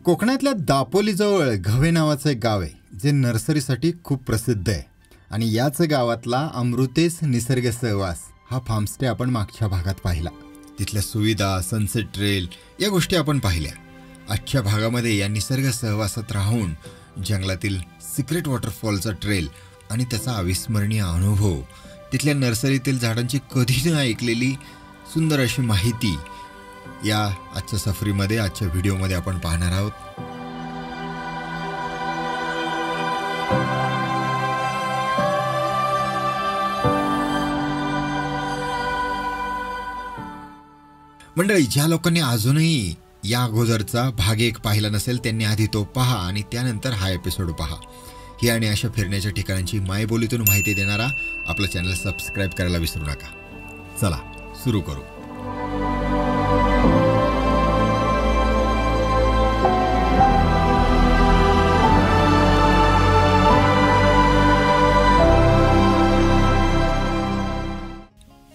कोकणातल्या दापोलीजवळ घवे नावाचं एक गाव आहे जे नर्सरीसाठी खूप प्रसिद्ध आहे आणि याच गावातला अमृतेश निसर्ग सहवास हा फार्मस्टे आपण मागच्या भागात पाहिला. तिथल्या सुविधा, सनसेट ट्रेल या गोष्टी आपण पाहिल्या. आजच्या भागामध्ये या निसर्ग सहवासात राहून जंगलातील सिक्रेट वॉटरफॉलचा ट्रेल आणि त्याचा अविस्मरणीय अनुभव, तिथल्या नर्सरीतील झाडांची कधी न ऐकलेली सुंदर अशी माहिती या आजच्या सफरीमध्ये, आजच्या व्हिडिओमध्ये आपण पाहणार आहोत. मंडळी, ज्या लोकांनी अजूनही या अगोदरचा भाग 1 पाहिला नसेल त्यांनी आधी तो पहा आणि त्यानंतर हा एपिसोड पहा. ही आणि अशा फिरण्याच्या ठिकाणांची मायबोलीतून माहिती देणारा आपला चॅनल सबस्क्राईब करायला विसरू नका. चला सुरू करू.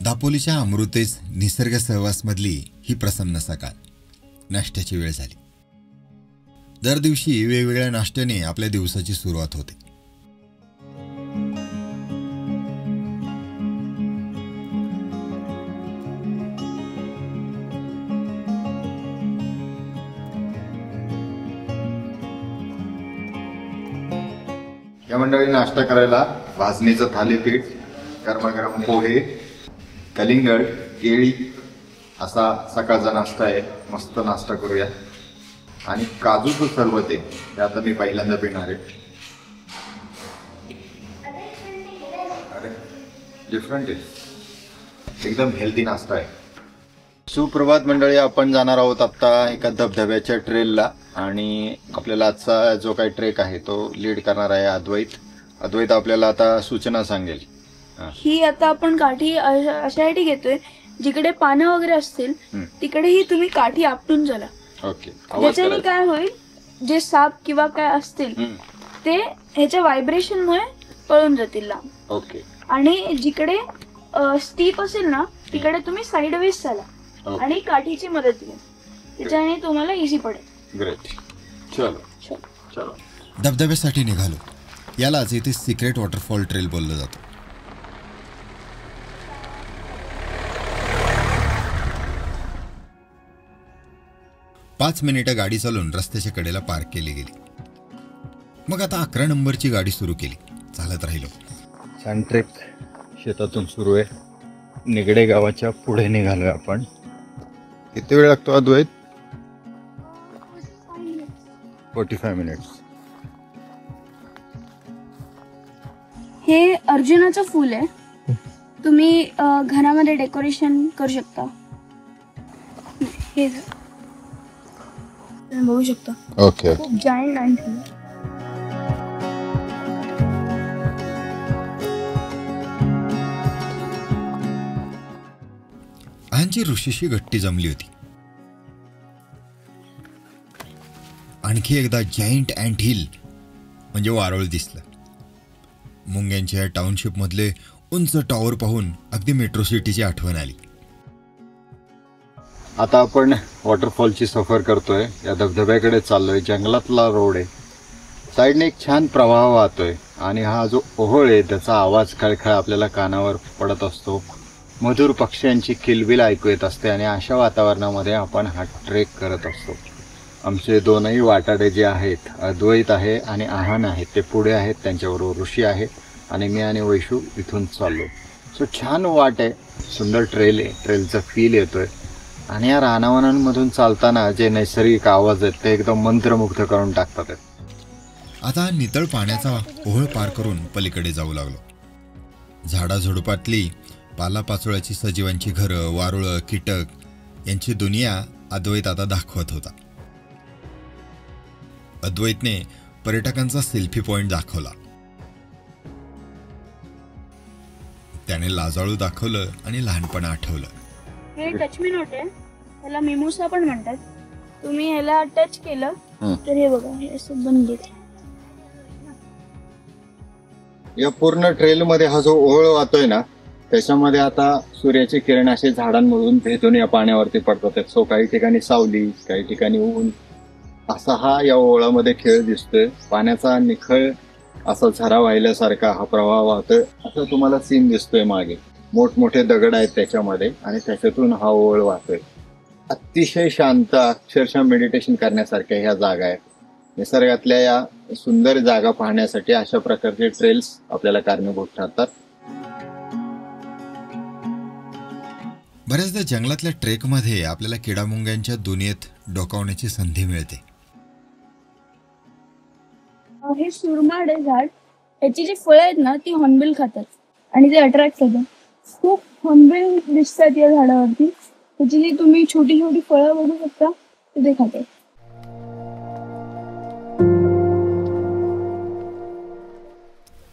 दापोलीच्या अमृतेश निसर्ग सहवासमधली ही प्रसन्न सकाळ. नाश्त्याची वेळ झाली. दर दिवशी वेगवेगळ्या नाश्त्याने आपल्या दिवसाची सुरुवात होते. या मंडळी नाश्ता करायला भाजणीचं थालीपीठ, गरमागरम पोहे, कलिंगड, केळी असा सकाळचा नाश्ता आहे. मस्त नाश्ता करूया. आणि काजूचं सरबत आहे, ते आता मी पहिल्यांदा पिणार आहे. अरे डिफरंट आहे, एकदम हेल्दी नाश्ता आहे. सुप्रभात मंडळी, आपण जाणार आहोत आता एका धबधब्याच्या ट्रेलला आणि आपल्याला आजचा जो काही ट्रेक आहे तो लीड करणार आहे अद्वैत आपल्याला आता सूचना सांगेल. ही आता आपण काठी अशासाठी घेतोय जिकडे पानं वगैरे असतील तिकडेही तुम्ही काठी आपटून चला. ओके. त्याच्याने काय होईल, जे साप किंवा काय असतील ते ह्याच्या व्हायब्रेशन मुळे पळून जातील लांब. ओके. आणि जिकडे स्टीप असेल ना तिकडे तुम्ही साइडवेज चला आणि काठीची मदत घ्या, त्याच्याने तुम्हाला इझी पडेल. ग्रेट. चलो धबधब्यासाठी निघालो. यालाच इथे सिक्रेट वॉटरफॉल ट्रेल बोललं जातं. पाच मिनिटं गाडी चालून रस्त्याच्या कडेला पार्क केली गेली. मग आता 11 नंबरची गाडी सुरू केली. चालत राहिलो. छान ट्रेक शेतातून सुरू आहे. निगडे गावाच्या पुढे निघालोय आपण. किती वेळ लागतो अद्वैत? 45 मिनिट्स. हे अर्जुनाचं फूल आहे. तुम्ही घरामध्ये डेकोरेशन करू शकता. हे बघू शकता. ओके. खूप जायंट अँट आहे. आमची ऋषीशी गट्टी जमली होती. आणखी एकदा जायंट अँट हिल म्हणजे वारुळ दिसलं. मुंग्यांच्या टाउनशिप मधले उंच टॉवर पाहून अगदी मेट्रो सिटीची आठवण आली. आता आपण वॉटरफॉलची सफर करतोय. या धबधब्याकडे चाललोय. जंगलातला रोड आहे. साईडने एक छान प्रवाह वाहतोय आणि हा जो ओहळ आहे त्याचा आवाज खळखळ आपल्याला कानावर पडत असतो. मधुर पक्ष्यांची किलबिल ऐकू येत असते आणि अशा वातावरणामध्ये आपण हा ट्रेक करत असतो. आमचे दोनही वाटाडे जे आहेत, अद्वैत आहे आणि आहान आहे, ते पुढे आहेत. त्यांच्याबरोबर ऋषी आहे आणि मी आणि वैशू इथून चाललो. सो छान वाट आहे. सुंदर ट्रेल आहे. ट्रेलचा फील येतोय आणि या रानावनांमधून चालताना जे नैसर्गिक आवाज आहेत ते एकदम मंत्रमुग्ध करून टाकतात. आता नितळ पाण्याचा ओहळ पार करून पलीकडे जाऊ लागलो. झाडाझुडपातली पालापाचोळ्याची सजीवांची घरं, वारुळं, कीटक यांची दुनिया अद्वैत आता दाखवत होता. अद्वैतने पर्यटकांचा सेल्फी पॉइंट दाखवला. त्याने लाजाळू दाखवलं आणि लहानपण आठवलं. हे टच मी नोट आहे. ह्याला मिमोसा पण म्हणतात. तुम्ही ह्याला टच केलं तर हे बघा, हे असं बंद होते. या पूर्ण ट्रेल मध्ये हा जो ओहळ वाहतोय ना त्याच्यामध्ये आता सूर्याचे किरण असे झाडांमधून भेदून या पाण्यावरती पडतात. सो काही ठिकाणी सावली, काही ठिकाणी ऊन असा हा या ओळामध्ये खेळ दिसतोय. पाण्याचा निखळ असा झरा वाहिल्यासारखा हा प्रवाह वाहतोय. असं तुम्हाला सीन दिसतोय मागे. मोठमोठे दगड आहेत त्याच्यामध्ये आणि त्याच्यातून हा ओळ वाहतोय. अतिशय शांत, अक्षरशः मेडिटेशन करण्यासारख्या ह्या जागा आहेत. निसर्गातल्या या सुंदर जागा पाहण्यासाठी अशा प्रकारचे ट्रेल्स आपल्याला कारणीभूत ठरतात. बऱ्याचदा जंगलातल्या ट्रेकमध्ये आपल्याला किडामुंग्यांच्या दुनियेत डोकावण्याची संधी मिळते. हे सुरमाड आहे झाड. ह्याची जी फळं आहेत ना ती हॉर्नबिल खातात आणि ते अट्रॅक्ट होतात. खूप हॉर्नबिल दिसतात या झाडावरती. त्याची जी तुम्ही छोटी छोटी फळं बघू शकता ते खातात.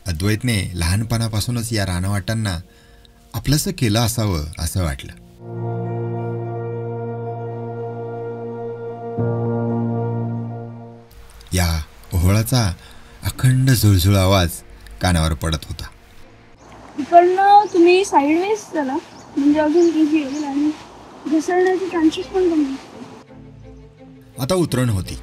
अद्वैतने लहानपणापासूनच या रानवाटांना आपलंसं केलं असावं असं वाटलं. या ओहळाचा अखंड झुळझुळ आवाज कानावर पडत होता. इकडनं तुम्ही साईडवेज चला म्हणजे अजून इझी होईल आणि घसरण्याचे चान्सेस पण कमी असतात. आता उतरण होती.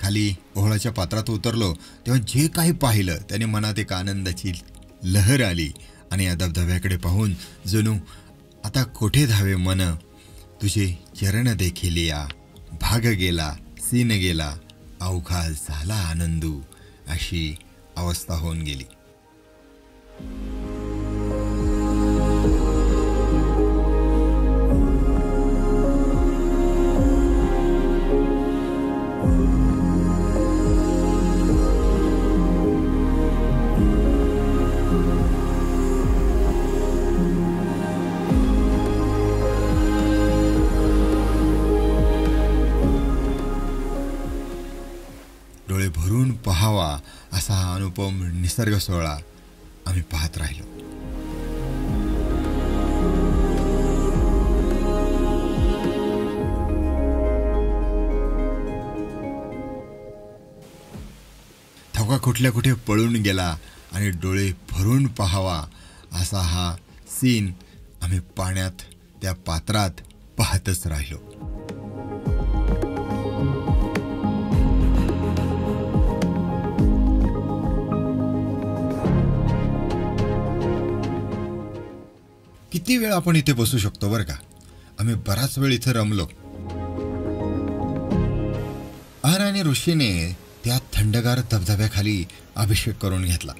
खाली ओहळाच्या पात्रात उतरलो तेव्हा जे काही पाहिलं त्याने मनात एक आनंदाची लहर आली आणि या धबधब्याकडे पाहून जणू आता कोठे धावे मन, तुझे चरण देखील या, भाग गेला सीन गेला, अवघा झाला आनंदू, अशी अवस्था होऊन गेली. डोळे भरून पहावा असा हा अनुपम निसर्ग सोहळा आम्ही पाहत राहिलो. थोका कुठल्या कुठे पळून गेला आणि डोळे भरून पहावा असा हा सीन आम्ही पाण्यात त्या पात्रात पाहतच राहिलो. किती वेळ आपण इथे बसू शकतो बरं का. आम्ही बराच वेळ इथे रमलो. अहर आणि ऋषीने त्या थंडगार धबधब्याखाली अभिषेक करून घेतला.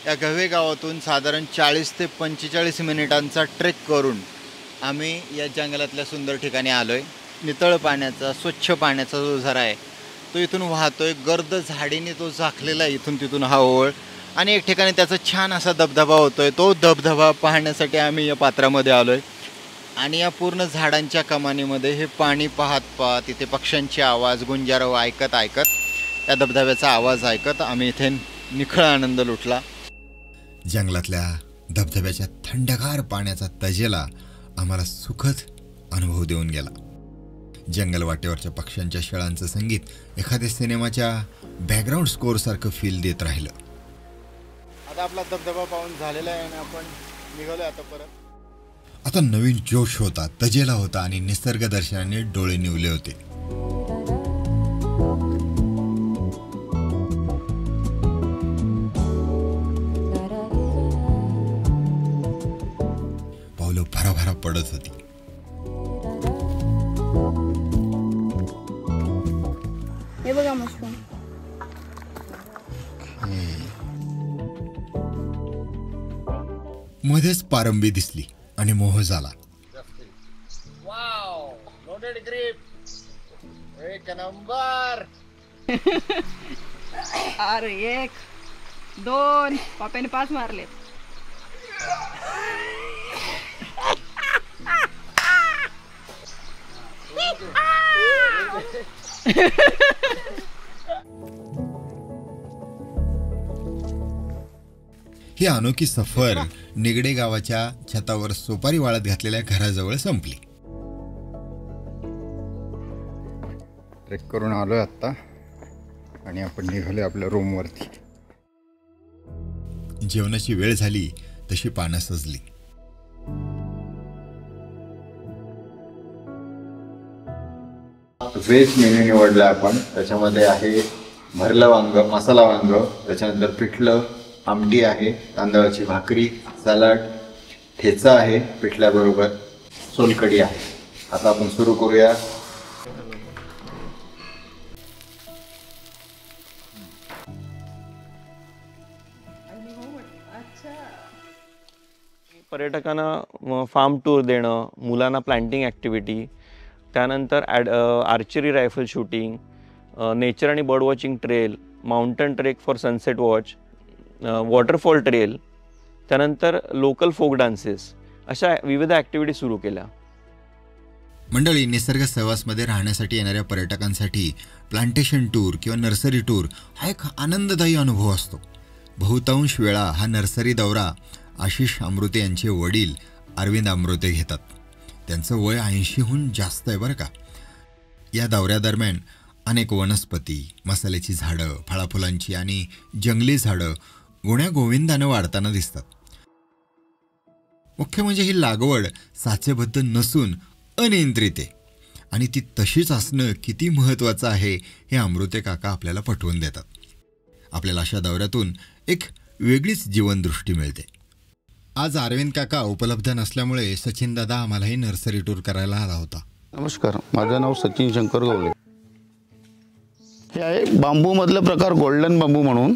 या गव्हे गावातून साधारण 40 ते 45 मिनिटांचा ट्रेक करून आम्ही या जंगलातल्या सुंदर ठिकाणी आलोय. नितळ पाण्याचा, स्वच्छ पाण्याचा जो झरा आहे तो इथून वाहतोय. गर्द झाडीने तो झाकलेला आहे इथून तिथून हा ओळ. आणि एक ठिकाणी त्याचा छान असा धबधबा होतोय. तो धबधबा पाहण्यासाठी आम्ही या पात्रामध्ये आलोय. आणि या पूर्ण झाडांच्या कमानीमध्ये हे पाणी पाहत पाहत, इथे पक्ष्यांचे आवाज, गुंजारव ऐकत ऐकत, त्या धबधब्याचा आवाज ऐकत आम्ही इथे निखळ आनंद लुटला. जंगलातल्या धबधब्याच्या थंडगार पाण्याचा तजेला आम्हाला सुखद अनुभव देऊन गेला. जंगल वाटेवरच्या पक्ष्यांच्या शेळांचं संगीत एखाद्या सिनेमाच्या बॅकग्राऊंड स्कोअरसारखं फील देत राहिलं. आता आपला धबधबा पाहून झालेला आहे आणि आपण निघालो आता परत. आता नवीन जोश होता, तजेला होता आणि निसर्ग दर्शनाने डोळे निवले होते. पावलं भराभरा पडत होती. हे बघा मशरूम. मध्येच पारंबी दिसली आणि मोह झाला. वाव, लोडेड ग्रिप, एक नंबर. अरे 1 2 पाप्याने 5 मारलेत. ही अनोखी सफर निगडे गावाच्या छतावर सोपारी वाळत घातलेल्या घराजवळ संपली. ट्रेक करून आलोय आत्ता आणि आपण निघालोय आपल्या रूमवरती. जेवणाची वेळ झाली तशी पानं सजली. व्हेज मेन्यू निवडला आपण. त्याच्यामध्ये आहे भरलं वांग, मसाला वांग, त्याच्यानंतर पिठलं, आमटी आहे, तांदळाची भाकरी, सलाड, ठेचा आहे पिठल्याबरोबर, सोलकढी आहे. आता आपण सुरू करूया. पर्यटकांना फार्म टूर देणं, मुलांना प्लांटिंग ॲक्टिव्हिटी, त्यानंतर आर्चरी रायफल शूटिंग, नेचर आणि bird watching trail, mountain trek for sunset watch, waterfall trail, त्यानंतर लोकल फोक डान्सेस, अशा विविध ॲक्टिव्हिटी सुरू केल्या. मंडळी, निसर्ग सहवासमध्ये राहण्यासाठी येणाऱ्या पर्यटकांसाठी प्लांटेशन टूर किंवा नर्सरी टूर हा एक आनंददायी अनुभव असतो. बहुतांश वेळा हा नर्सरी दौरा आशिष अमृते यांचे वडील अरविंद अमृते घेतात. त्यांचं वय 80हून जास्त आहे बरं का. या दौऱ्यादरम्यान अनेक वनस्पती, मसाल्याची झाडं, फळाफुलांची आणि जंगली झाडं गुण्यागोविंदानं वाढताना दिसतात. मुख्य म्हणजे ही लागवड साचेबद्ध नसून अनियंत्रित आहे आणि ती तशीच असणं किती महत्त्वाचं आहे हे अमृते काका आपल्याला पटवून देतात. आपल्याला अशा दौऱ्यातून एक वेगळीच जीवनदृष्टी मिळते. आज अरविंद काका उपलब्ध नसल्यामुळे सचिन दादा आम्हालाही नर्सरी टूर करायला आला होता. नमस्कार, माझं नाव सचिन शंकर गवळे. हे आहे बांबूमधलं प्रकार गोल्डन बांबू म्हणून.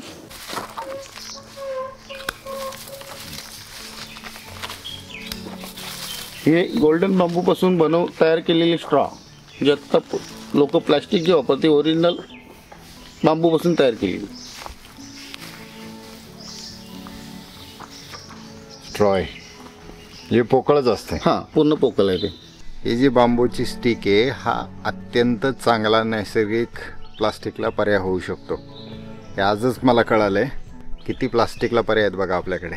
हे गोल्डन बांबूपासून तयार केलेले स्ट्रॉ, जे आत्ता लोक प्लास्टिक जे वापरते ओरिजिनल बांबूपासून तयार केलेली. स्ट्रॉय हे पोकळच असते. हां, पूर्ण पोकळ आहे ते. ही जी बांबूची स्टिक आहे हा अत्यंत चांगला नैसर्गिक प्लास्टिकला पर्याय होऊ शकतो. हे आजच मला कळालंय. किती प्लास्टिकला पर्याय आहेत बघा आपल्याकडे.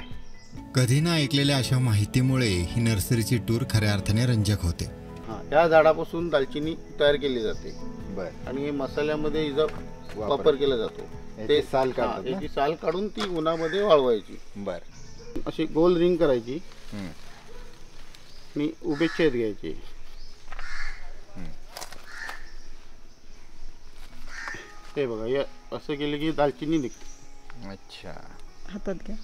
कधी ना ऐकलेल्या अशा माहितीमुळे ही नर्सरीची टूर खऱ्या अर्थाने रंजक होते. हां, या झाडापासून दालचिनी तयार केली जाते. बरं. आणि हे मसाल्यामध्ये हिचा वापर केला जातो. ते साल काढतात ना? याची साल काढून ती उन्हामध्ये वाळवायची. बरं. अशी गोल रिंग करायची आणि उभे छेद घ्यायचे. हे बघा, या असं केलं की दालचिनी निघते. अच्छा. हातात घ्या.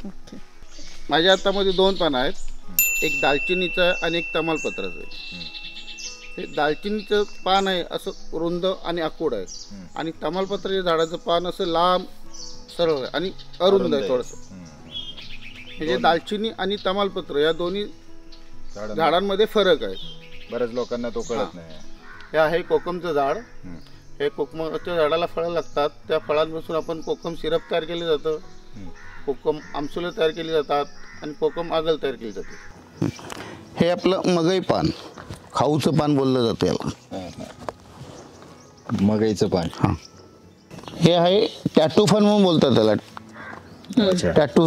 ओके. माझ्या हातामध्ये 2 पानं आहेत. एक दालचिनीचं आणि एक तमालपत्राचं आहे. हे दालचिनीचं पान आहे असं रुंद आणि आखूड आहे आणि तमालपत्राच्या झाडाचं पान असं लांब सरळ आहे आणि अरुंद आहे थोडंसं. हे जे दालचिनी आणि तमालपत्र या दोन्ही झाडांमध्ये फरक आहे. बऱ्याच लोकांना तो कळत नाही. हे आहे कोकमचं झाड. हे कोकमाच्या झाडाला फळं लागतात. त्या फळांपासून आपण कोकम सिरप तयार केलं जातं, कोकम आमसुलं तयार केली जातात आणि कोकम आगल तयार केली जाते. हे आपलं मगई पान, खाऊचं पान बोललं जातं याला. मगईचं पान. हां, हे आहे टॅटू फन म्हणून बोलतात त्याला. टॅटू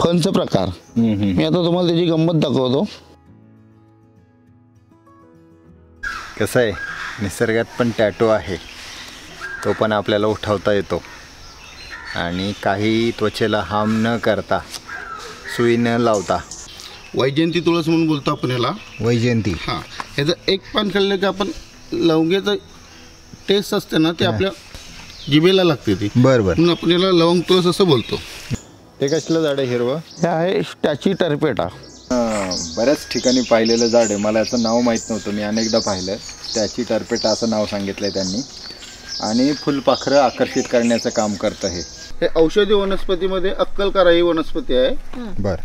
फनचा प्रकार. मी आता तुम्हाला त्याची गंमत दाखवतो. कसं आहे, निसर्गात पण टॅटू आहे, तो पण आपल्याला उठवता येतो आणि काही त्वचेला हार्म न करता, सुई न लावता. वैजयंती तुळस म्हणून बोलतो आपण याला. वैजयंती. हां, ह्याचं एक पान खाल्लं की आपण लवंगेचं टेस्ट असते ना ते आपल्या जिभेला लागते ती. बरं बरं. म्हणून आपण याला लवंग तुळस असं बोलतो. ते कसलं झाड आहे हिरवं? हे आहे स्टॅची टर्पेटा. बऱ्याच ठिकाणी पाहिलेलं झाड आहे. मला याचं नाव माहीत नव्हतं, मी अनेकदा पाहिलं. त्याची टर्पेटा असं नाव सांगितलंय त्यांनी. आणि फुलपाखरं आकर्षित करण्याचं काम करतं हे. हे औषधी वनस्पतीमध्ये अक्कलकारा ही वनस्पती आहे. बरं.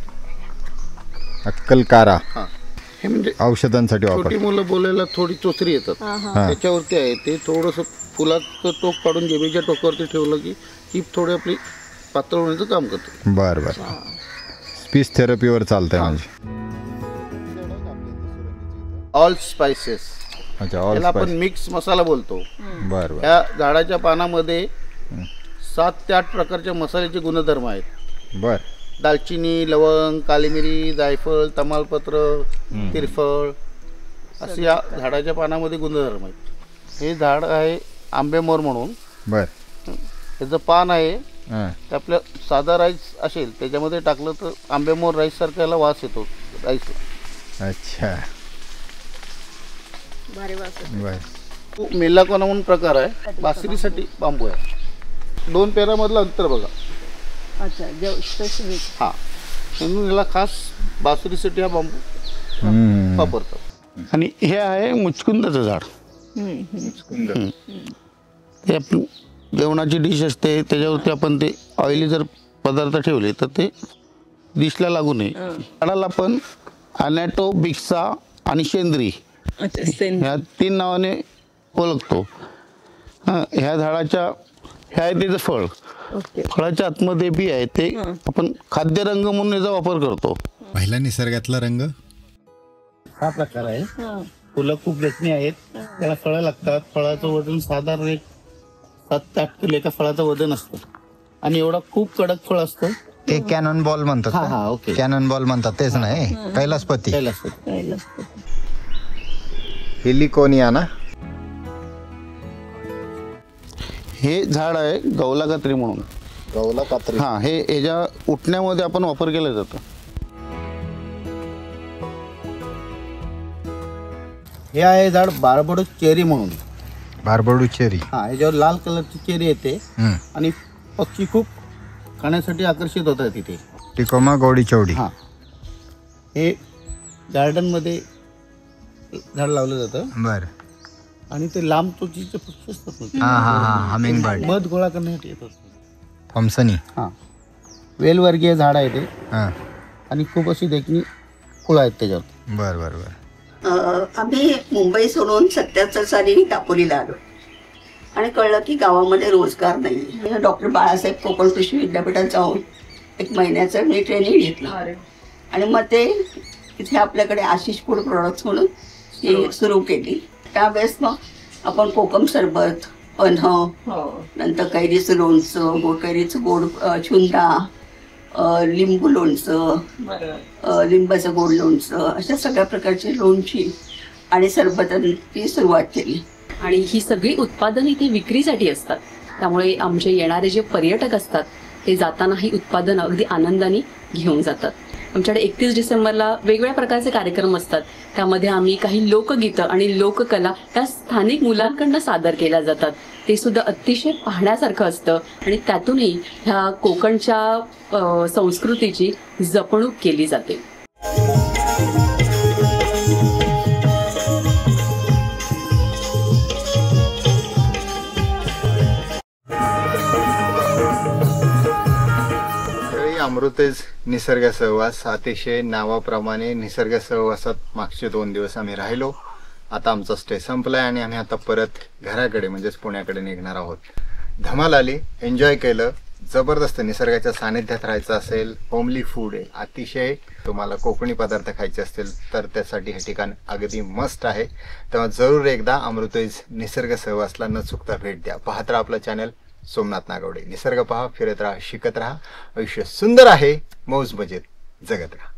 अक्कलकारा. हां, हे म्हणजे औषधांसाठी छोटी वापर. मुलं बोलायला थोडी चोचरी येतात, त्याच्यावरती आहे ते. थोडंसं फुलाचं टोक काढून जेबीच्या टोकावरती ठेवलं की ती थोडी आपली पातळ होण्याचं काम करते. बरं बरं. स्पीच थेरपीवर चालतंय म्हणजे. All spices. अच्छा, ऑल याला आपण मिक्स मसाला बोलतो. बरं बरं. या झाडाच्या पानामध्ये 7 ते 8 प्रकारचे मसाल्याचे गुणधर्म आहेत. बर. दालचिनी, लवंग, काली मिरी, जायफळ, तमालपत्र, तिरफळ असे या झाडाच्या पानामध्ये गुणधर्म आहेत. हे झाड आहे आंबेमोर म्हणून. बर. त्याचं पान आहे हां. ते आपलं साधा राईस असेल त्याच्यामध्ये टाकलं तर आंबेमोर राईस सारखा याला वास येतो राईस. अच्छा. बर. मेलाकोना म्हणून प्रकार आहे, बासरीसाठी बांबू आहे. 2 पेरामधलं अंतर बघा. अच्छा, हा, म्हणून याला खास बासरीसाठी हा बांबू वापरतात. आणि हे आहे मुचकुंदाचं झाड. ते आपली जेवणाची डिश असते त्याच्यावरती आपण ते ऑइली जर पदार्थ ठेवले तर ते डिशला लागू नये. झाडाला आपण अनॅटो, बिक्सा आणि शेंद्री ह्या 3 नावाने ओळखतो. ह्या झाडाच्या ह्या आहे त्याचं फळ. फळाच्या आतमध्ये बी आहे ते आपण खाद्य रंग म्हणून याचा वापर करतो. पहिला निसर्गातला रंग हा प्रकार आहे. फुलं खूप देखणी आहेत, त्याला फळं लागतात. फळाचं वजन साधारण एक 7 ते 8 किलो एका फळाचं वजन असतं आणि एवढा खूप कडक फळ असतं. ते कॅनन बॉल म्हणतात. हा, ओके. कॅनन बॉल म्हणतात तेच नाही. कैलासपती. हेलिकोनियाना. हे झाड आहे गौलाकात्री म्हणून. गौलाकात्री. हा, हे याच्या उठण्यामध्ये आपण वापर केला जातो. हे आहे झाड बारबडो चेरी म्हणून. बारबडू चेरी. हा, ह्याच्यावर लाल कलरची चेरी येते आणि पक्षी खूप खाण्यासाठी आकर्षित होतात तिथे. टिकोमा गौडी चौडी. हा, हे गार्डनमध्ये झाड लावलं जातं. बर. आणि ते लांब चोचीचे पक्षी असतात हा हा हा. Humming bird. मध गोळा करण्यासाठी येतात. थॉम्सनी. हा, वेलवर्गीय झाड आहे ते. हा. आणि खूप अशी देखणी फुलं आहेत त्याच्यावर. बर बर बर. आम्ही मुंबई सोडून 77 साली दापोलीला आलो आणि कळलं की गावामध्ये रोजगार नाही. डॉक्टर बाळासाहेब कोकण कृषी विद्यापीठात जाऊन 1 महिन्याचं मी ट्रेनिंग घेतलं आणि मग ते इथे आपल्याकडे आशिष फूड प्रोडक्ट्स म्हणून ही सुरू केली. त्यावेळेस मग आपण कोकम सरबत, पन्ह, नंतर कैरीचं लोणचं, कैरीचं गोड चुंदा, लिंबू लोणचं, लिंबाचं गोड लोणचं, अशा सगळ्या प्रकारची लोणची आणि सरबतांची सुरुवात केली. आणि ही सगळी उत्पादन इथे विक्रीसाठी असतात. त्यामुळे आमचे येणारे जे पर्यटक असतात ते जाताना ही उत्पादन अगदी आनंदाने घेऊन जातात. आमच्याकडे 31 डिसेंबरला वेगवेगळ्या प्रकारचे कार्यक्रम असतात. त्यामध्ये आम्ही काही लोकगीतं आणि लोककला त्या स्थानिक मुलांकडनं सादर केल्या जातात. ते सुद्धा अतिशय पाहण्यासारखं असतं आणि त्यातूनही ह्या कोकणच्या संस्कृतीची जपणूक केली जाते. अमृतेज निसर्ग सहवास. अतिशय नावाप्रमाणे निसर्ग सहवासात मागचे 2 दिवस आम्ही राहिलो. आता आमचा स्टे संपलाय आणि आम्ही आता परत घराकडे म्हणजेच पुण्याकडे निघणार आहोत. धमाल आली, एन्जॉय केलं. जबरदस्त निसर्गाच्या सानिध्यात राहायचं असेल, होमली फूड आहे, अतिशय तुम्हाला कोकणी पदार्थ खायचे असतील तर त्यासाठी हे ठिकाण अगदी मस्त आहे. तेव्हा जरूर एकदा अमृतेज निसर्ग सहवासला न चुकता भेट द्या. पाहत राहा आपलं चॅनल सोमनाथ नागवडे. निसर्ग पहा, फिरत राहा, शिकत राहा. आयुष्य सुंदर आहे, मौज मजेत जगत राहा.